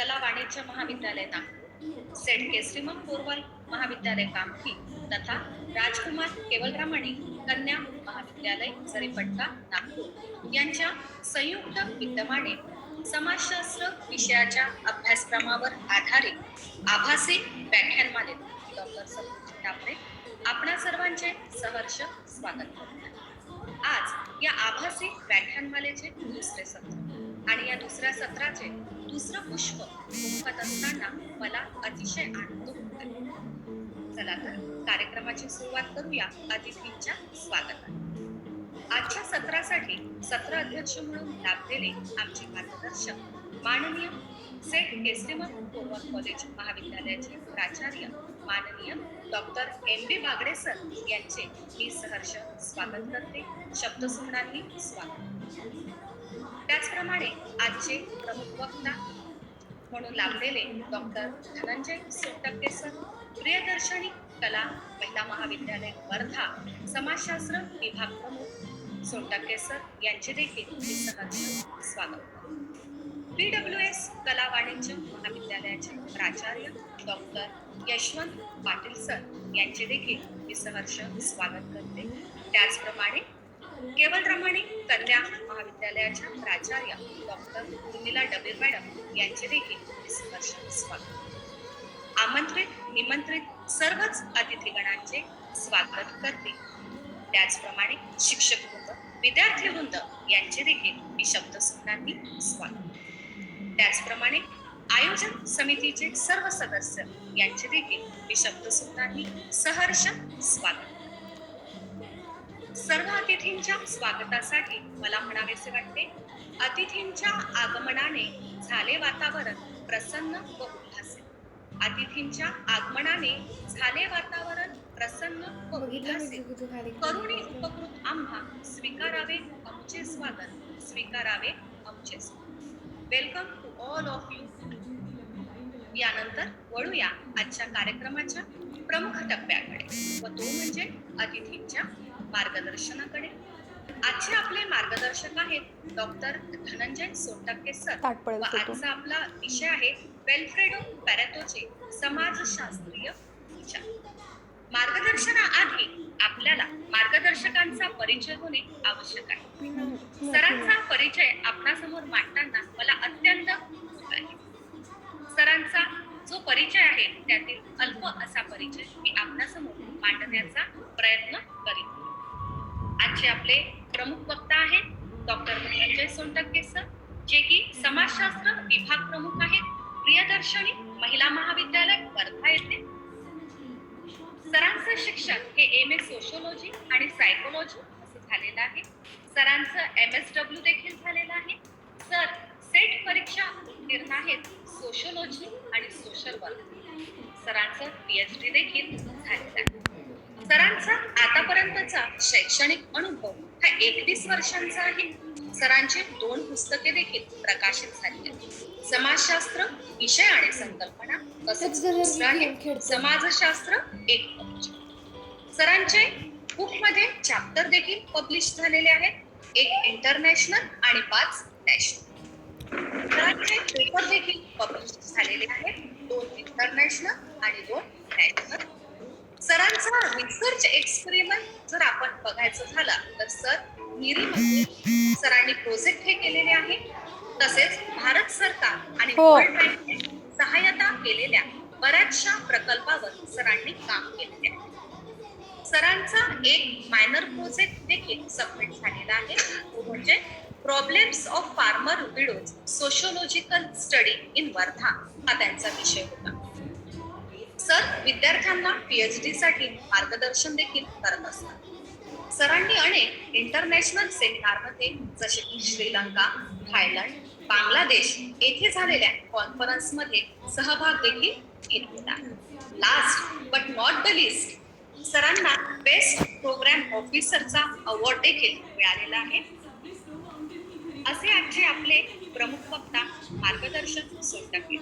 कला वाणिज्य महाविद्यालय नागपूर, सेठ केसरीमल बोरवाल महाविद्यालय कामठी तथा राजकुमार केवलरामाणी कन्या महाविद्यालय जरीपट्टा नागपूर यांच्या संयुक्त विद्यमाने समाजशास्त्र विषयाच्या अभ्यासक्रमावर आधारित आभासी व्याख्यानमालेत डॉक्टर सतीश टापरे आपणा सर्वांचे सहर्ष स्वागत करतो। आज या आभासी व्याख्यानमालेचे दुसरे सत्र आणि या दुसऱ्या सत्राचे दुसरं पुष्प उमटत असताना मला अतिशय आनंद होत आहे। चला तर कार्यक्रमाची सुरुवात करूया अतिथींच्या स्वागताने। आजच्या सत्रासाठी सत्र अध्यक्ष म्हणून लाभलेले आमचे मार्गदर्शक माननीय सेठ केसरीमल बोरवाल कॉलेज महाविद्यालयाचे प्राचार्य माननीय डॉक्टर एम.बी. बागडे सर यांचे मी सहर्ष स्वागत करते। शब्दसुमनांनी स्वागत। त्याचप्रमाणे आजचे प्रमुख वक्ता म्हणून लाभलेले डॉक्टर धनंजय सोनटक्के सर, प्रियदर्शनी कला महिला महाविद्यालय वर्धा समाजशास्त्र विभाग प्रमुख सोनटक्के सर यांचे देखील मी सहर्ष स्वागत। PWS कला वाणिज्य महाविद्यालयाचे प्राचार्य डॉक्टर यशवंत पाटील सर यांचे देखील मी सहर्ष स्वागत करते। त्याचप्रमाणे केवलरामाणी कन्या महाविद्यालयाच्या प्राचार्य डॉक्टर उर्मिला डबे मॅडम यांचे देखील मी सहर्ष स्वागत। आमंत्रित निमंत्रित सर्वच अतिथीगणांचे स्वागत करते। त्याचप्रमाणे शिक्षक वृंद, विद्यार्थी वृंद यांचे देखील मी शब्दसुमनांनी स्वागत। त्याचप्रमाणे आयोजन समितीचे सर्व सदस्य यांचे देखील मी शब्दसुमनांनी सहर्ष स्वागत। सर्व अतिथींच्या स्वागतासाठी मला म्हणावेसे वाटते, अतिथींच्या आगमनाने झाले वातावरण प्रसन्न व उल्हासित। अतिथींच्या आगमनाने झाले वातावरण प्रसन्न व उल्हासित। करुणी उपकृत आम्हा स्वीकारावे आमचे स्वागत, स्वीकारावे आमचे स्वागत। Welcome to all of you. यानंतर वळूया आजच्या कार्यक्रमाच्या प्रमुख टप्प्याकडे व तो म्हणजे अतिथींच्या मार्गदर्शनाकडे। आजचे आपले मार्गदर्शक आहेत डॉक्टर धनंजय सोनटक्के सर व आजचा आपला विषय आहे वेल्फ्रेडो पॅरेटोचे समाजशास्त्रीय विचार। मार्गदर्शनाआधी आपल्याला मार्गदर्शकांचा परिचय होणे आवश्यक आहे। सरांचा परिचय आपणासमोर मांडताना मला अत्यंत उत्सुक आहे। सरांचा जो परिचय आहे त्यातील अल्प असा परिचय मी आपणासमोर मांडण्याचा प्रयत्न करीन। आजचे आपले प्रमुख वक्ता आहेत डॉक्टर धनंजय सोनटक्के सर, जे की समाजशास्त्र विभाग प्रमुख आहेत, प्रियदर्शनी महिला महाविद्यालय वर्धा येथे। सरांचं शिक्षण हे एम.ए. सोशिओलॉजी आणि सायकोलॉजी असं झालेलं आहे। सरांचं MSW देखील झालेलं आहे। सर सेट परीक्षा उत्तीर्ण आहेत सोशिओलॉजी आणि सोशल वर्क। सरांचं PhD देखील झालेलं आहे। सरांचा आतापर्यंतचा शैक्षणिक अनुभव हा 21 वर्षांचा आहे। सरांची 2 पुस्तके देखील प्रकाशित झाली आहेत, समाजशास्त्र विषय आणि संकल्पना तसेच दुसरं आहे समाजशास्त्र एक परिचय। सरांचे बुकमध्ये चॅप्टर देखील पब्लिश झालेले आहेत, एक इंटरनॅशनल आणि 5 नॅशनल। सरांचे पेपर देखील पब्लिश झालेले आहेत, 2 इंटरनॅशनल आणि 2 नॅशनल। सरांचा रिसर्च एक्सपेरिमेंट जर आपण बघायचं झाला तर सर निरीमध्ये सरांनी प्रोजेक्ट हे केलेले आहे, तसेच भारत सरकार आणि वर्ल्ड बँकने सहायता केलेल्या बऱ्याचशा प्रकल्पावर सरांनी काम केलेले आहे। सरांचा एक मायनर प्रोजेक्ट देखील सबमिट झालेला आहे, तो म्हणजे problems of farmer widows sociological study in Wardha हा त्यांचा विषय होता। सर विद्यार्थ्यांना PhD साठी मार्गदर्शन देखील करत असतात। सरांनी अनेक इंटरनॅशनल सेमिनारमध्ये जसे की श्रीलंका, थायलंड, बांगलादेश येथे झालेल्या कॉन्फरन्समध्ये सहभाग देखील घेतला। Last but not the list, सरांना बेस्ट प्रोग्राम ऑफिसरचा अवॉर्ड देखील मिळालेला आहे। असे आजचे आपले प्रमुख वक्ता मार्गदर्शक सोनटक्के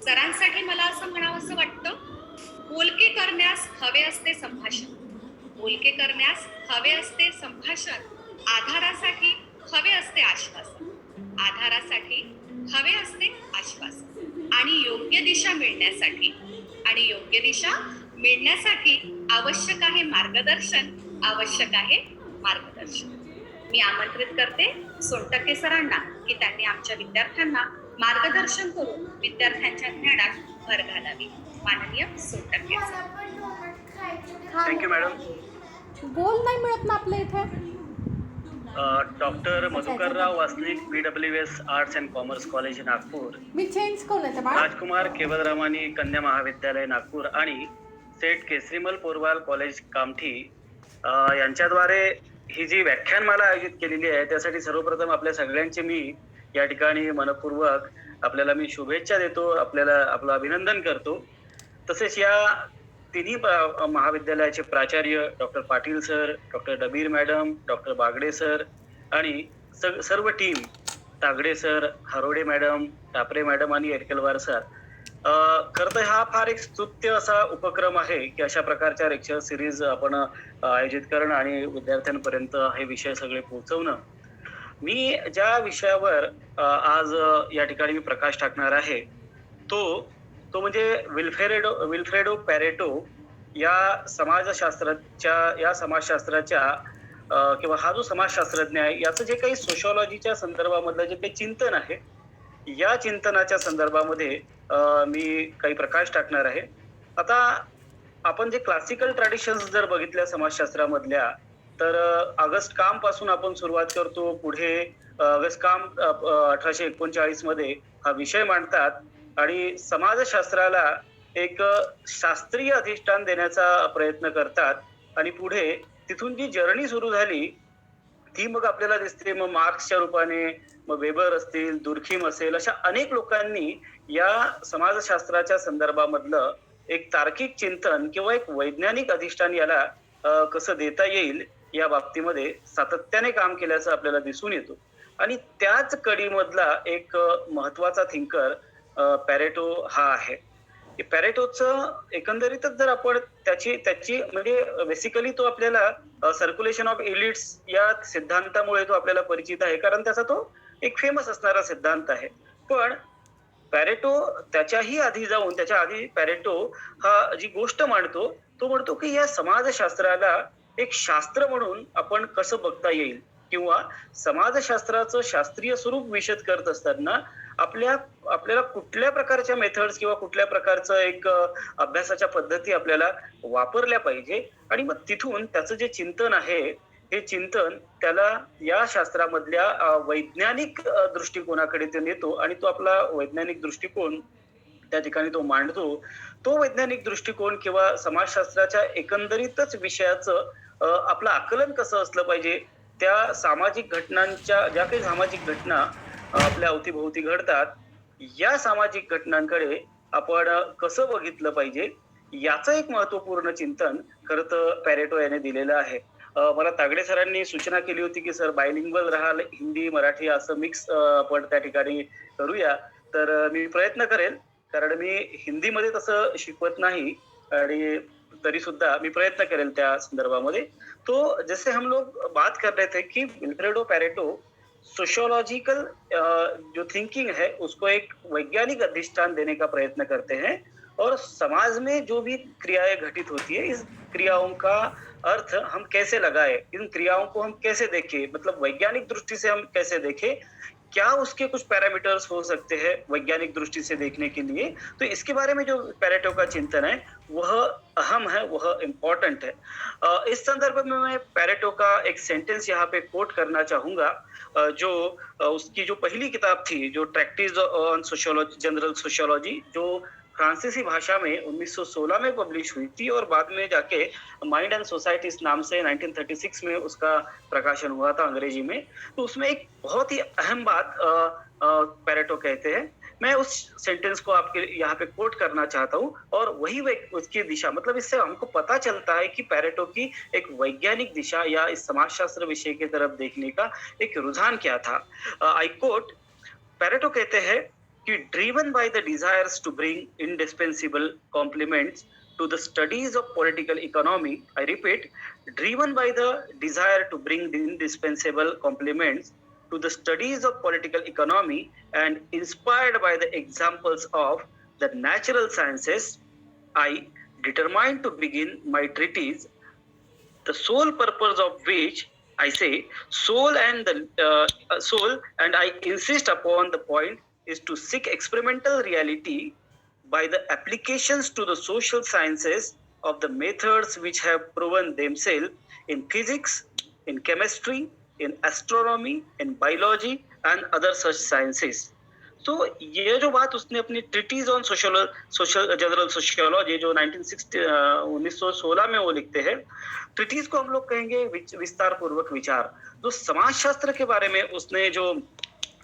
सरांसाठी मला असं म्हणावंसं वाटतं, बोलके करण्यास हवे असते संभाषण, बोलके करण्यास हवे असते संभाषण, आधारासाठी हवे असते आश्वासन, आधारासाठी हवे असते आश्वासन आणि योग्य दिशा मिळण्यासाठी आवश्यक आहे मार्गदर्शन. मी आमंत्रित करते सोनटक्के सरांना की त्यांनी आमच्या विद्यार्थ्यांना मार्गदर्शन करून विद्यार्थ्यांच्या ज्ञानात भर घालावी. माननीय सोनटक्के सर. Thank you madam. गोल नाही मिळत ना आपल्या इथे. Doctor Madhukarrao Wasnik, BWS arts and commerce college Nagpur, मी चेंज कोण आहे बाळा? राजकुमार केवलरामानी कन्या महाविद्यालय नागपूर आणि सेठ केसरीमल पोरवाल कॉलेज कामठी यांच्याद्वारे ही जी व्याख्यानमाला आयोजित केलेली आहे त्यासाठी सर्वप्रथम आपल्या सगळ्यांचे मी या ठिकाणी मनपूर्वक आपल्याला मी शुभेच्छा देतो, आपलं अभिनंदन करतो. तसेच या तिन्ही महाविद्यालयाचे प्राचार्य doctor Patil sir, doctor Dabir madam, doctor Bagade sir आणि सर्व team, Tagade sir, Harode madam, Tapare madam आणि एरकेलवार सर. खरं तर हा फार एक स्तुत्य असा उपक्रम आहे की अशा प्रकारच्या लेक्चर सिरीज आपण आयोजित करणं आणि विद्यार्थ्यांपर्यंत हे विषय सगळे पोहोचवणं. मी ज्या विषयावर आज या ठिकाणी मी प्रकाश टाकणार आहे तो म्हणजे विल्फ्रेडो पॅरेटो या समाजशास्त्राच्या किंवा हा जो समाजशास्त्रज्ञ आहे याचं जे काही सोशॉलॉजीच्या संदर्भामधलं जे काही चिंतन आहे या चिंतनाच्या संदर्भामध्ये मी काही प्रकाश टाकणार आहे. आता आपण जे क्लासिकल ट्रॅडिशन्स जर बघितल्या समाजशास्त्रामधल्या तर ऑगस्ट काम पासून आपण सुरुवात करतो. पुढे ऑगस्ट काम 1839 मध्ये हा विषय मांडतात आणि समाजशास्त्राला एक शास्त्रीय अधिष्ठान देण्याचा प्रयत्न करतात आणि पुढे तिथून जी जर्नी सुरू झाली ती मग आपल्याला दिसते. मग मार्क्सच्या रूपाने, मग वेबर असतील, दुर्खीम असेल, अशा अनेक लोकांनी या समाजशास्त्राच्या संदर्भामधलं एक तार्किक चिंतन किंवा एक वैज्ञानिक अधिष्ठान याला कसं देता येईल या बाबतीमध्ये सातत्याने काम केल्याचं आपल्याला दिसून येतो. आणि त्याच कडीमधला एक महत्वाचा थिंकर पॅरेटो हा आहे. पॅरेटोचं एकंदरीतच जर आपण त्याची म्हणजे बेसिकली तो आपल्याला सर्क्युलेशन ऑफ एलिट्स या सिद्धांतामुळे तो आपल्याला परिचित आहे, कारण त्याचा तो एक फेमस असणारा सिद्धांत आहे. पण पॅरेटो त्याच्याही आधी पॅरेटो हा जी गोष्ट मांडतो तो म्हणतो की या समाजशास्त्राला एक शास्त्र म्हणून आपण कसं बघता येईल किंवा समाजशास्त्राचं शास्त्रीय स्वरूप विशद करत असताना आपल्याला कुठल्या प्रकारच्या मेथड्स किंवा कुठल्या प्रकारचं एक अभ्यासाच्या पद्धती आपल्याला वापरल्या पाहिजे. आणि मग तिथून त्याचं जे चिंतन आहे हे चिंतन त्याला या शास्त्रामधल्या वैज्ञानिक दृष्टिकोनाकडे ते नेतो आणि तो आपला वैज्ञानिक दृष्टिकोन त्या ठिकाणी तो मांडतो. तो वैज्ञानिक दृष्टिकोन किंवा समाजशास्त्राच्या एकंदरीतच विषयाचं आपलं आकलन कसं असलं पाहिजे, त्या सामाजिक घटनांच्या ज्या काही सामाजिक घटना आपल्या अवतीभोवती घडतात या सामाजिक घटनांकडे आपण कसं बघितलं पाहिजे याचं एक महत्वपूर्ण चिंतन खरं तर पॅरेटो याने दिलेलं आहे. मला तागडे सरांनी सूचना केली होती की सर बायलिंग्वल राहाल, हिंदी मराठी असं मिक्स आपण त्या ठिकाणी करूया. तर मी प्रयत्न करेल, कारण मी हिंदीमध्ये तसं शिकवत नाही आणि तरी सुद्धा मी प्रयत्न करेल त्या संदर्भामध्ये. तो जैसे हम लोग बात कर रहे थे कि विल्फ्रेडो पॅरेटो सोशियोलॉजिकल जो थिंकिंग है उसको एक वैज्ञानिक अधिष्ठान देने का प्रयत्न करते हैं और समाज में जो भी क्रियाएं घटित होती है इस क्रियाओं का अर्थ हम कैसे लगाए, इन क्रियाओं को हम कैसे देखें, मतलब वैज्ञानिक दृष्टि से हम कैसे देखें, क्या उसके कुछ पैरामीटर्स हो सकते हैं वैज्ञानिक दृष्टि से देखने के लिए. तो इसके बारे में जो पॅरेटो का चिंतन है वह अहम है, वह इम्पोर्टेंट है. इस संदर्भ में मैं पॅरेटो का एक सेंटेंस यहाँ पे कोट करना चाहूंगा जो उसकी जो पहली किताब थी, जो ट्रैक्टिस ऑन सोशियोलॉजी, जनरल सोशियोलॉजी, जो फ्रांसीसी भाषा में 1916 में पब्लिश हुई थी और बाद में जाके माइंड एंड सोसाइटी इस नाम से 1936 में उसका प्रकाशन हुआ था अंग्रेजी में. तो उसमें एक बहुत ही अहम बात पॅरेटो कहते हैं. मैं उस सेंटेंस को आपके यहाँ पे कोट करना चाहता हूँ और वही उसकी दिशा, मतलब इससे हमको पता चलता है कि पॅरेटो की एक वैज्ञानिक दिशा या इस समाजशास्त्र विषय की तरफ देखने का एक रुझान क्या था. आई कोट, पॅरेटो कहते हैं कि driven by the desires to bring indispensable complements to the studies of political economy, I repeat, driven by the desire to bring the indispensable complements to the studies of political economy and inspired by the examples of the natural sciences, I determined to begin my treatise, the sole purpose of which I say soul and I insist upon the point is to seek experimental reality by the applications to the social sciences of the methods which have proven themselves in physics, in chemistry, in astronomy, in biology and other such sciences. तो ये जो बात उसने अपनी treatises on social general sociology जो 1916 में वो लिखते हैं, ट्रिटीज को हम लोग कहेंगे विस्तार पूर्वक विचार। जो समाजशास्त्र के बारे में उसने जो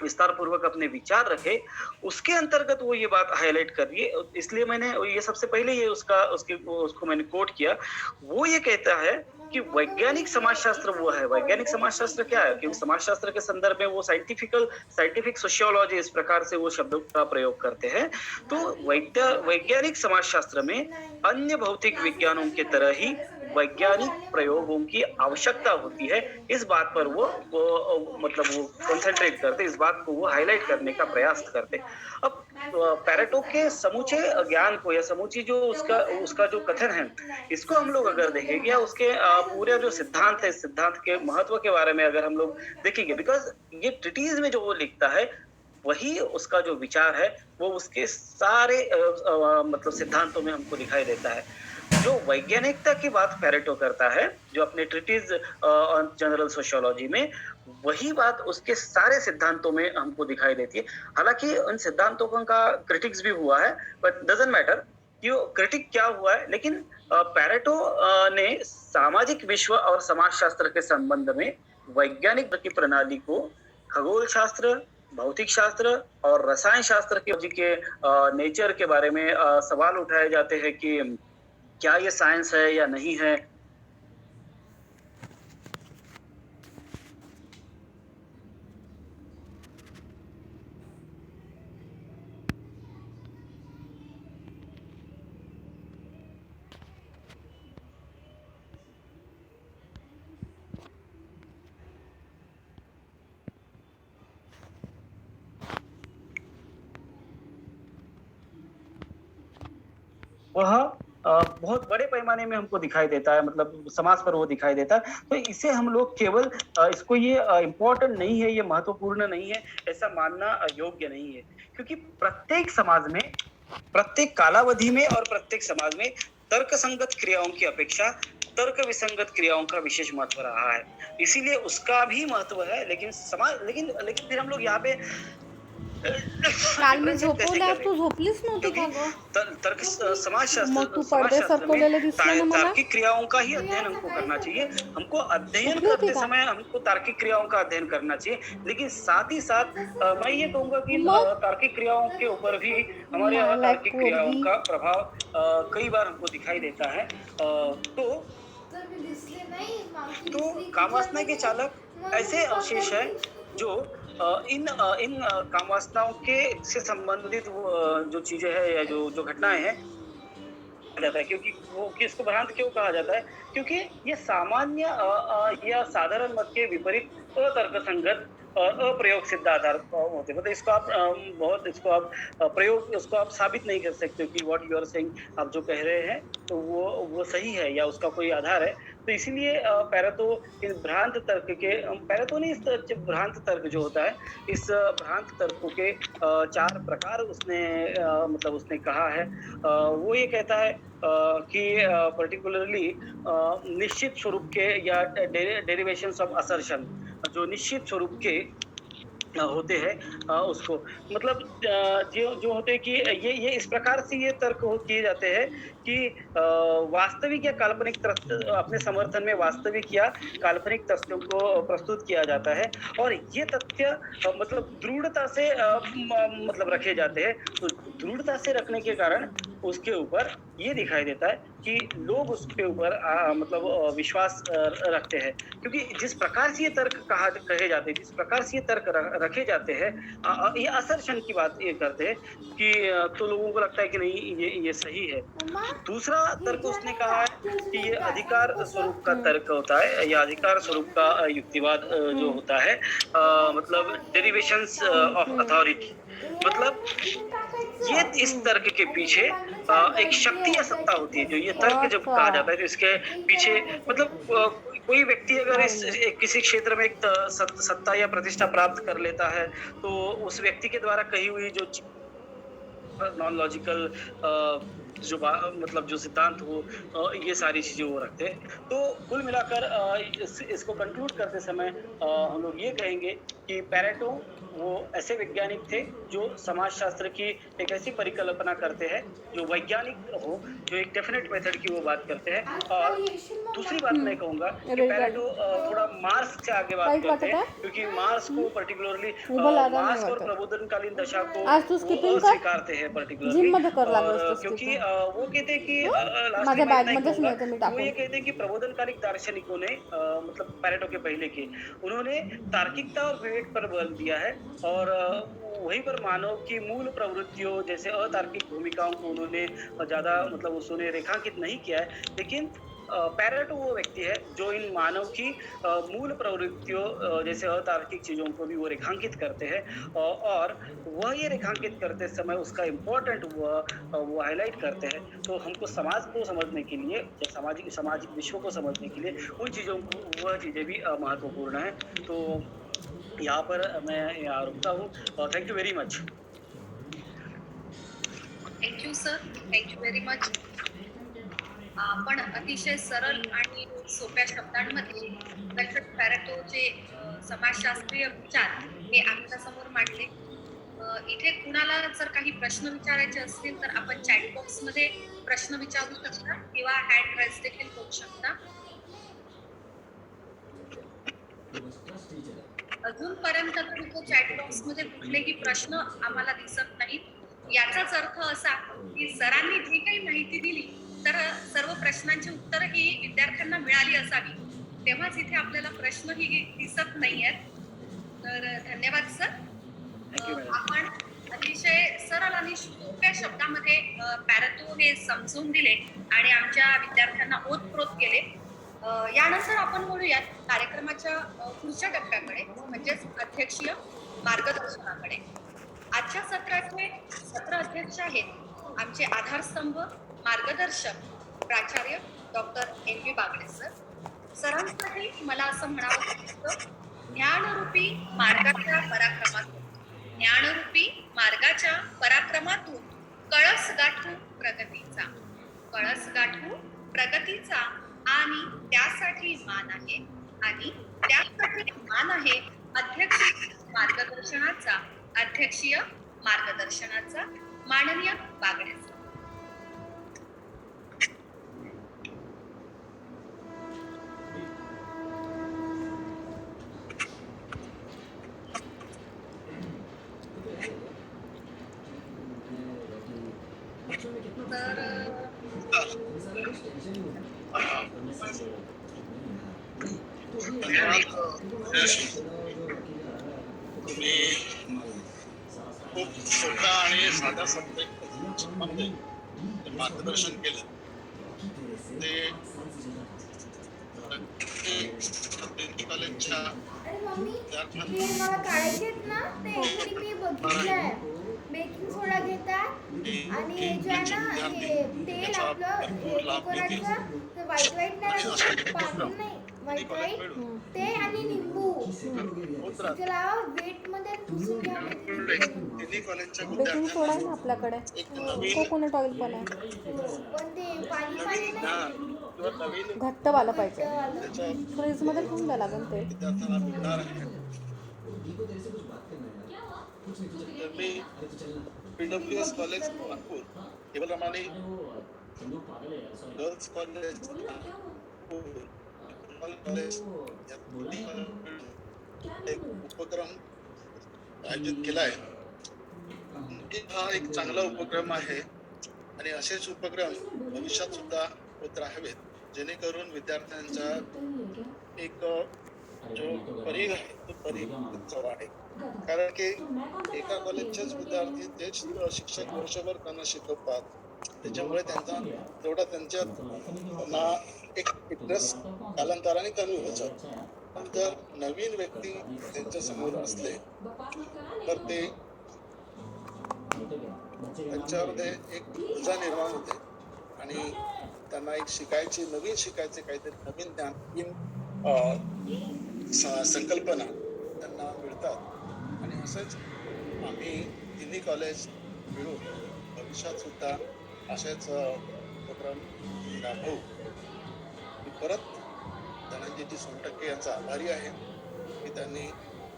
विस्तार पूर्वक अपने विचार रखे, उसके अंतर्गत वो ये बात हाईलाइट कर रही है। इसलिए मैंने ये सबसे पहले ये उसको मैंने कोट किया। वो ये कहता है कि वैज्ञानिक समाजशास्त्र वो है। वैज्ञानिक समाजशास्त्र क्या है? क्योंकि समाजशास्त्र के संदर्भ में वो साइंटिफिक सोशियोलॉजी इस प्रकार से वो शब्दों का प्रयोग करते हैं। तो वैज्ञानिक समाजशास्त्र में अन्य भौतिक विज्ञानों के तरह ही वैज्ञानिक प्रयोगों की आवश्यकता होती है। इस बात पर वो कंसंट्रेट करते, इस बात को वो हाईलाइट करने का प्रयास करते। अब पैरेटो के समूचे ज्ञान को या समूची जो उसका जो कथन है, इसको हम लोग अगर देखेंगे या उसके पूरे जो सिद्धांत है, सिद्धांत के महत्व के बारे में अगर हम लोग देखेंगे, बिकॉज ये ट्रिटीज में जो वो लिखता है वही उसका जो विचार है वो उसके सारे सिद्धांतों में हमको दिखाई देता है। जो वैज्ञानिकता की बात पैरेटो करता है, जो अपने ट्रिटीज ऑन जनरल सोशियोलॉजी में, वही बात उसके सारे सिद्धांतों में हमको दिखाई देती है। हालांकि उन सिद्धांतों का क्रिटिक्स भी हुआ है, बट डजंट मैटर कि वो क्रिटिक क्या हुआ है। लेकिन पैरेटो ने सामाजिक विश्व और समाजशास्त्र के संबंध में वैज्ञानिक की प्रणाली को खगोल शास्त्र, भौतिक शास्त्र और रसायन शास्त्र के नेचर के बारे में सवाल उठाए जाते हैं कि क्या ये साइंस है या नहीं है। वह बहुत बड़े पैमाने में हमको दिखाई देता है, मतलब समाज पर वो दिखाई देता है। तो इसे हम लोग केवल इसको ये इम्पोर्टेंट नहीं है, ये महत्वपूर्ण नहीं है ऐसा मानना योग्य नहीं है, क्योंकि प्रत्येक समाज में, प्रत्येक कालावधि में और प्रत्येक समाज में तर्कसंगत क्रियाओं की अपेक्षा तर्क विसंगत क्रियाओं का विशेष महत्व रहा है। इसीलिए उसका भी महत्व है। लेकिन फिर हम लोग यहाँ पे काल मी झोपवल्यावर तू झोपलीच नव्हती का गं? तर्क समाजशास्त्र, मग तू पडदे सरकवलेले दिसले ना मला। तार्किक क्रियाओं का ही अध्ययन हमको करना चाहिए। हमको अध्ययन करते समय हमको तार्किक क्रियाओं का अध्ययन करना चाहिए, लेकिन साथ ही साथ मैं ये कहूंगा कि तार्किक क्रियाओं के ऊपर भी हमारे यहाँ तार्किक क्रियाओं का प्रभाव कई बार हमको दिखाई देता है। तो कामवासना के चालक ऐसे अवशेष है जो इन कामवासनाओं के से संबंधित जो चीजें हैं या जो घटनाएं हैं जाता है। क्योंकि वो किसको भ्रांत क्यों कहा जाता है? क्योंकि ये सामान्य या साधारण मत के विपरीत अतर्कसंगत अप्रयोग सिद्ध आधार होते, मतलब इसको आप साबित नहीं कर सकते कि व्हाट यू आर सेइंग, आप जो कह रहे हैं तो वो सही है या उसका कोई आधार है। तो इसीलिए पैरेटो इस भ्रांत तर्क के, पैरेटो ने इस भ्रांत तर्क जो होता है, इस भ्रांत तर्कों के 4 प्रकार उसने कहा है। वो ये कहता है कि पर्टिकुलरली निश्चित स्वरूप के या डेरिवेशंस ऑफ असर्शन, जो निश्चित स्वरूप के होते हैं उसको, मतलब जो होते हैं कि ये इस प्रकार से ये तर्क किए जाते हैं कि वास्तविक या काल्पनिक तथ्य अपने समर्थन में वास्तविक या काल्पनिक तथ्यों को प्रस्तुत किया जाता है, और ये तथ्य मतलब दृढ़ता से रखे जाते हैं। तो दृढ़ता से रखने के कारण उसके ऊपर ये दिखाई देता है कि लोग उसके ऊपर मतलब विश्वास रखते हैं, क्योंकि जिस प्रकार से ये तर्क कहे जाते हैं, जिस प्रकार से ये तर्क रखे जाते हैं, ये असर्शन की बात ये करते हैं कि तो लोगों को लगता है कि नहीं ये सही है। दूसरा तर्क उसने कहा है कि ये अधिकार स्वरूप का तर्क होता है, या अधिकार स्वरूप का युक्तिवाद जो होता है, मतलब डेरिवेशंस ऑफ अथॉरिटी, मतलब ये इस तर्क के पीछे एक शक्ति या सत्ता होती है। जो ये तर्क जब कहा जाता है तो इसके पीछे मतलब कोई व्यक्ति अगर किसी क्षेत्र में एक सत्ता या प्रतिष्ठा प्राप्त कर लेता है, तो उस व्यक्ति के द्वारा कही हुई जो नॉन लॉजिकल मतलब जो सिद्धांत हो, ये सारी चीजें वो रखते हैं। तो कुल मिलाकर इसको कंक्लूड करते समय हम लोग ये कहेंगे कि पैरेटो वो ऐसे वैज्ञानिक थे जो समाजशास्त्र की एक ऐसी परिकल्पना करते हैं जो वैज्ञानिक हो, जो एक डेफिनेट मेथड की वो बात करते हैं। और दूसरी बात मैं कहूंगा कि पैरेटो थोड़ा मार्क्स से आगे बात करते हैं, क्योंकि मार्क्स को पर्टिकुलरली मार्क्स और प्रबोधनकालीन दशा को स्वीकारते हैं पर्टिकुलरली, क्योंकि वो कहते हैं कि वो ये कहते हैं कि प्रबोधनकालिक दार्शनिकों ने मतलब पैरेटो के पहले के उन्होंने तार्किकता और विवेक पर बल दिया है, और वहीं पर मानव की मूल प्रवृत्तियों जैसे अतार्किक भूमिकाओं को उन्होंने ज्यादा मतलब उसने रेखांकित नहीं किया है। लेकिन पैरेटो वो व्यक्ति है जो इन मानव की मूल प्रवृत्तियों जैसे अतार्किक चीजों को भी वो रेखांकित करते हैं, और वह ये रेखांकित करते समय उसका इम्पोर्टेंट वो हाईलाइट करते हैं। तो हमको समाज को समझने के लिए या सामाजिक विश्व को समझने के लिए उन चीजों को वह चीजें भी महत्वपूर्ण है। तो यहाँ पर मैं यहाँ रुकता हूँ। Thank you very much. Thank you sir, thank you very much. आपण अतिशय सरळ आणि सोप्या शब्दांमध्ये अल्फ्रेड पॅरेटोचे समाजशास्त्रीय विचार हे आपल्यासमोर मांडले. इथे कुणाला जर काही प्रश्न विचारायचे असतील तर आपण चॅट बॉक्स मध्ये प्रश्न विचारू शकता किंवा हँड रेज देखील करू शकता. अजूनपर्यंत तरी तो चॅट बॉक्स मध्ये कुठलेही प्रश्न आम्हाला दिसत नाहीत. याचाच अर्थ असा की सरांनी जी काही माहिती दिली तर सर्व प्रश्नांची उत्तर ही विद्यार्थ्यांना मिळाली असावी, तेव्हाच इथे आपल्याला प्रश्नही दिसत नाहीयेत. तर धन्यवाद सर. आपण अतिशय सरळ आणि सोप्या शब्दामध्ये पॅरेटो हे समजून दिले आणि आमच्या विद्यार्थ्यांना ओतप्रोत केले. यानंतर आपण बोलूयात कार्यक्रमाच्या पुढच्या टप्प्याकडे, म्हणजेच अध्यक्षीय मार्गदर्शनाकडे. आजच्या सत्राचे सत्र अध्यक्ष आहेत आमचे आधारस्तंभ मार्गदर्शक प्राचार्य डॉक्टर एम.व्ही. बागडे सर. सरांसाठी मला असं म्हणावं वाटतं, ज्ञानरूपी मार्गाच्या पराक्रमातून कळस गाठू प्रगतीचा आणि त्यासाठी मान आहे अध्यक्षीय मार्गदर्शनाचा माननीय बागडे सर. तुम्ही खूप सोप्या आणि साध्या शब्दांमध्ये मार्गदर्शन केलं. ते कॉलेजच्या मला काढायचे आहेत ना, ते ऍक्च्युली मी बघितलंय. बेकिंग सोडा घेतात आणि जे आहे ना हे तेल आपलं कोकोनटचं ते व्हाईट नाही पाणी नाही व्हाईट ते आणि निंबू त्याला वेट मध्ये पुसून घ्या. बेकिंग सोडा आहे ना आपल्याकडे, कोकोनट ऑइल पण आहे, पण ते पाणी नाही घट्ट वाला पाहिजे. फ्रीज मध्ये ठेवून द्या लागेल ते. PWS college Nagpur, Kewalramani girls college एक उपक्रम आयोजित केलाय. हा एक चांगला उपक्रम आहे आणि असेच उपक्रम भविष्यात सुद्धा होत राहावेत, जेणेकरून विद्यार्थ्यांचा एक जो परीघ आहे तो परीघ त्यांचा वाढेल. कारण की एका कॉलेजचेच विद्यार्थी तेच शिक्षक वर्षभर त्यांना शिकवतात, त्याच्यामुळे त्यांचा तेवढा त्यांना एक इंटरेस्ट कालांतराने कमी होत जातो. पण जर नवीन व्यक्ती त्यांच्या समोर असले तर ते त्यांच्यामध्ये एक ऊर्जा निर्माण होते आणि त्यांना एक नवीन शिकायचे काहीतरी नवीन ज्ञान, नवीन संकल्पना त्यांना मिळतात. आणि असंच आम्ही तिन्ही कॉलेज मिळून भविष्यात सुद्धा असेच उपक्रम राबवू. मी परत धनंजयजी सोनटक्के यांचा आभारी आहे की त्यांनी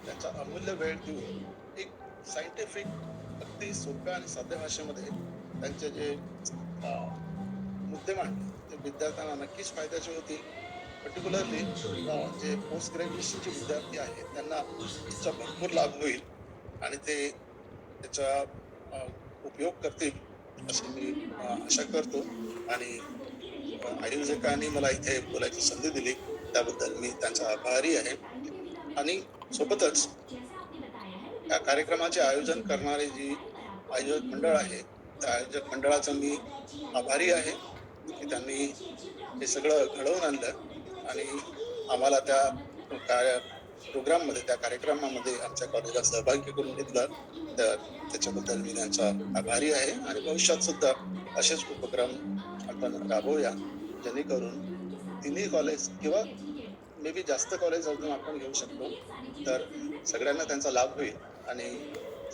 त्यांचा अमूल्य वेळ देऊन एक सायंटिफिक, अगदी सोप्या आणि साध्या भाषेमध्ये त्यांचे जे मुद्दे मांडले ते विद्यार्थ्यांना नक्कीच फायद्याचे होतील. पर्टिक्युलरली जे पोस्ट ग्रॅज्युएशनचे विद्यार्थी आहेत त्यांना त्याचा भरपूर लाभ होईल आणि ते त्याचा उपयोग करतील अशी मी आशा करतो. आणि आयोजकांनी मला इथे बोलायची संधी दिली त्याबद्दल मी त्यांचा आभारी आहे. आणि सोबतच या कार्यक्रमाचे आयोजन करणारे जी आयोजक मंडळ आहे त्या आयोजक मंडळाचा मी आभारी आहे की त्यांनी हे सगळं घडवून आणलं आणि आम्हाला त्या प्रोग्राममध्ये, त्या कार्यक्रमामध्ये आमच्या कॉलेजला सहभागी करून घेतलं. तर त्याच्याबद्दल मी त्यांचा आभारी आहे. आणि भविष्यात सुद्धा असेच उपक्रम आपण राबवूया, जेणेकरून तिन्ही कॉलेज किंवा मे बी जास्त कॉलेज अजून आपण घेऊ शकतो, तर सगळ्यांना त्यांचा लाभ होईल आणि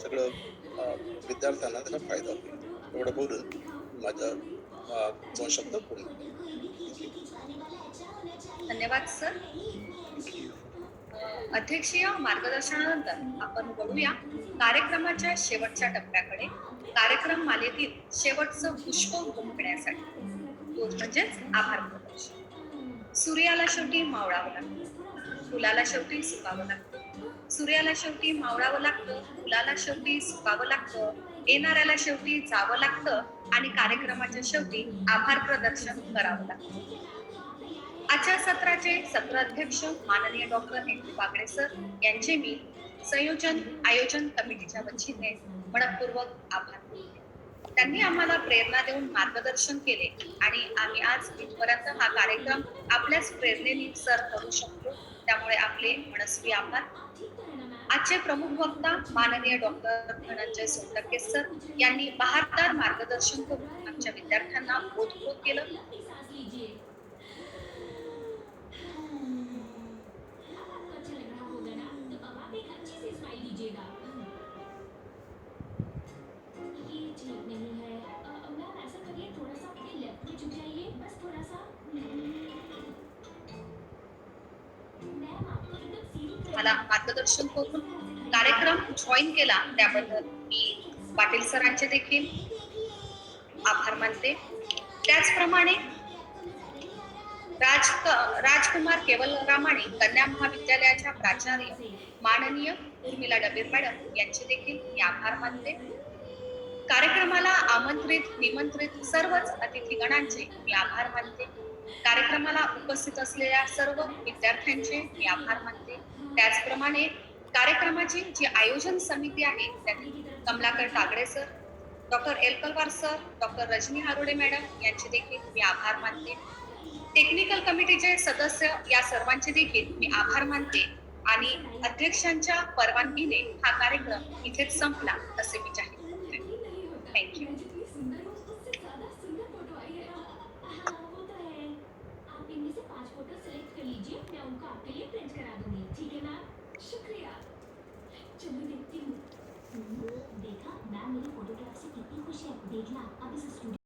सगळं विद्यार्थ्यांना त्याचा फायदा होईल. एवढं बोलून माझा 2 शब्द पूर्ण. धन्यवाद सर. अध्यक्षीय मार्गदर्शनानंतर आपण वळूया कार्यक्रमाच्या शेवटच्या टप्प्याकडे. कार्यक्रम मालेतील शेवटचं पुष्प उमटण्यासाठी, तो म्हणजेच आभार प्रदर्शन. सूर्याला शेवटी मावळावं लागतं, फुलाला शेवटी सुकावं लागतं. सूर्याला शेवटी मावळावं लागतं, फुलाला शेवटी सुकावं लागतं, येणाऱ्याला शेवटी जावं लागतं आणि कार्यक्रमाच्या शेवटी आभार प्रदर्शन करावं लागतं. आजच्या सत्राचे सत्र अध्यक्ष माननीय doctor N T Bagde sir यांचे मी आयोजन कमिटीच्या वतीने मनपूर्वक आभार मानते. त्यांनी आम्हाला प्रेरणा देऊन मार्गदर्शन केले आणि आम्ही आज इथपर्यंत हा कार्यक्रम आपल्याच प्रेरणेने सर करू शकतो. त्यामुळे आपले मनस्वी आभार. आजचे प्रमुख वक्ता माननीय डॉक्टर धनंजय सोनटक्के सर यांनी बहारदार मार्गदर्शन करून आमच्या विद्यार्थ्यांना बोधप्रोत केलं. मला मार्गदर्शन करून कार्यक्रम जॉईन केला त्याबद्दल मी पाटील सरांचे देखील आभार मानते. त्याचप्रमाणे राजकुमार केवलरामाणी कन्या महाविद्यालयाच्या प्राचार्य माननीय उर्मिला डबीर मॅडम यांचे देखील मी आभार मानते. कार्यक्रमाला आमंत्रित निमंत्रित सर्वच अतिथीगणांचे मी आभार मानते. कार्यक्रमाला उपस्थित असलेल्या सर्व विद्यार्थ्यांचे मी आभार मानते. त्याचप्रमाणे कार्यक्रमाची जी आयोजन समिती आहे त्यातील Kamalakar Tagade sir, doctor Elkalwar sir, doctor Rajani Harode madam यांचे देखील मी आभार मानते. टेक्निकल कमिटीचे सदस्य या सर्वांचे देखील मी आभार मानते आणि अध्यक्षांच्या परवानगीने हा कार्यक्रम इथेच संपला असे मी जाहीर करते. थँक्यू. देखा मैम मेरी फोटोग्राफ से कितनी खुश है. देखना अब इस स्टूडियो